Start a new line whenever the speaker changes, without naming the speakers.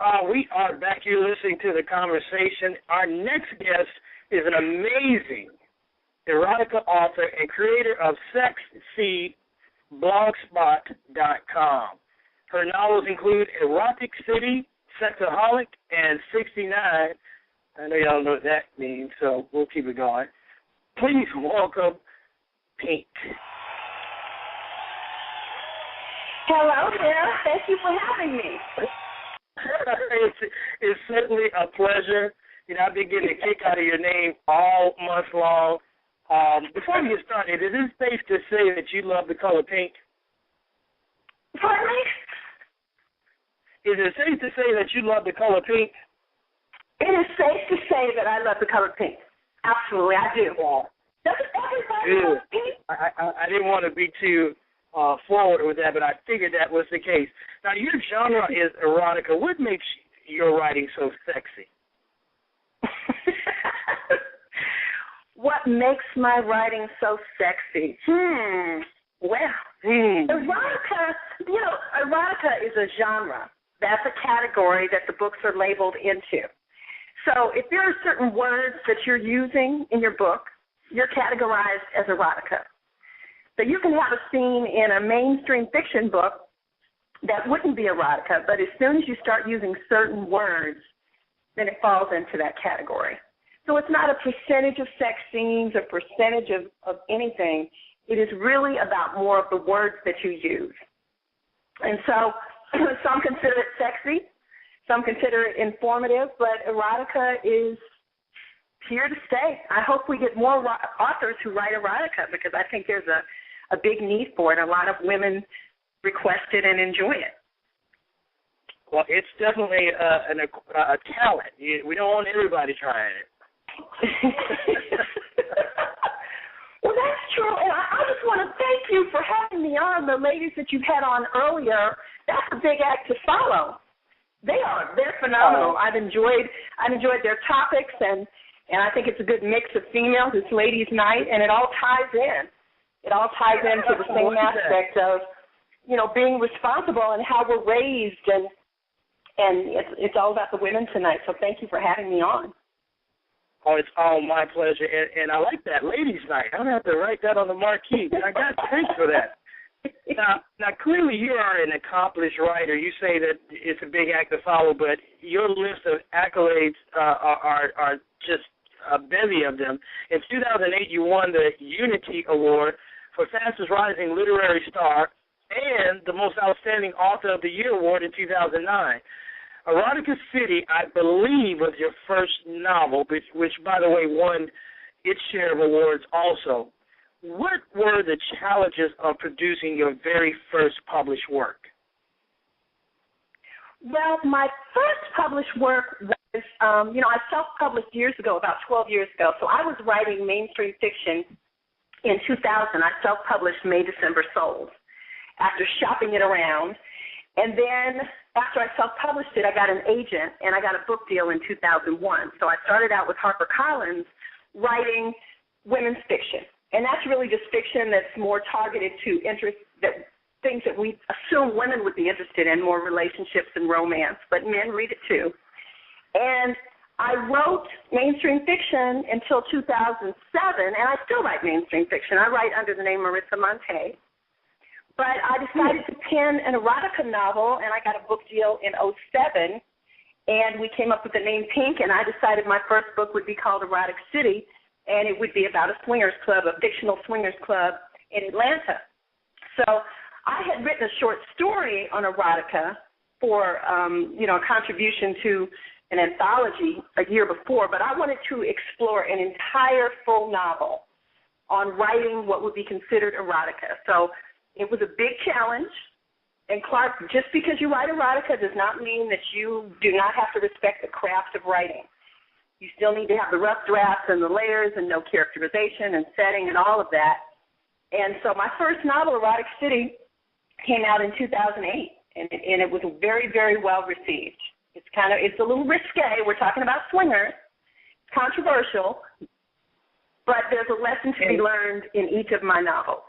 We are back here listening to the conversation. Our next guest is an amazing erotica author and creator of SexSeedBlogspot.com. Her novels include Erotic City, Sexaholic, and 69. I know y'all don't know what that means, so we'll keep it going. Please welcome Pynk.
Hello there. Thank you for having me.
It's certainly a pleasure. You know, I've been getting a kick out of your name all month long. Before we get started, is it safe to say that you love the color pink?
Pardon me?
Is it safe to say that you love the color pink?
It is safe to say that I love the color pink. Absolutely, I do. Doesn't everybody love pink?
I didn't want to be too forward with that, but I figured that was the case. Now, your genre is erotica. What makes your writing so sexy?
What makes my writing so sexy? Erotica, erotica is a genre. That's a category that the books are labeled into. So if there are certain words that you're using in your book, you're categorized as erotica. So you can have a scene in a mainstream fiction book that wouldn't be erotica, but as soon as you start using certain words, then it falls into that category. So it's not a percentage of sex scenes, a percentage of anything. It is really about more of the words that you use. And so some consider it sexy, some consider it informative, but erotica is here to stay. I hope we get more authors who write erotica because I think there's a big need for it. A lot of women request it and enjoy it.
Well, it's definitely a talent. We don't want everybody trying it.
Well, that's true, and I just want to thank you for having me on. The ladies that you've had on earlier, that's a big act to follow. They're phenomenal. I've enjoyed their topics, and I think it's a good mix of females. It's ladies' night, and it all ties in. It all ties into the same aspect of, being responsible and how we're raised, and it's all about the women tonight. So thank you for having me on.
Oh, it's all my pleasure, and I like that, ladies' night. I'm going to have to write that on the marquee. Thanks for that. Now, clearly you are an accomplished writer. You say that it's a big act to follow, but your list of accolades are just a bevy of them. In 2008, you won the Unity Award for Fastest Rising Literary Star and the Most Outstanding Author of the Year Award in 2009. Erotica City, I believe, was your first novel, which, by the way, won its share of awards also. What were the challenges of producing your very first published work?
Well, my first published work was, I self-published years ago, about 12 years ago. So I was writing mainstream fiction in 2000. I self-published May, December Souls after shopping it around. And then after I self-published it, I got an agent, and I got a book deal in 2001. So I started out with HarperCollins writing women's fiction. And that's really just fiction that's more targeted to things that we assume women would be interested in, more relationships and romance, but men read it too. And I wrote mainstream fiction until 2007, and I still write mainstream fiction. I write under the name Marissa Monte. But I decided to pen an erotica novel, and I got a book deal in 2007, and we came up with the name Pynk, and I decided my first book would be called Erotic City, and it would be about a swingers club, a fictional swingers club in Atlanta. So I had written a short story on erotica for, a contribution to an anthology a year before, but I wanted to explore an entire full novel on writing what would be considered erotica. So it was a big challenge, and Clark, just because you write erotica does not mean that you do not have to respect the craft of writing. You still need to have the rough drafts and the layers and no characterization and setting and all of that. And so my first novel, Erotic City, came out in 2008, and it was very, very well received. It's a little risque. We're talking about swingers. It's controversial, but there's a lesson to be learned in each of my novels.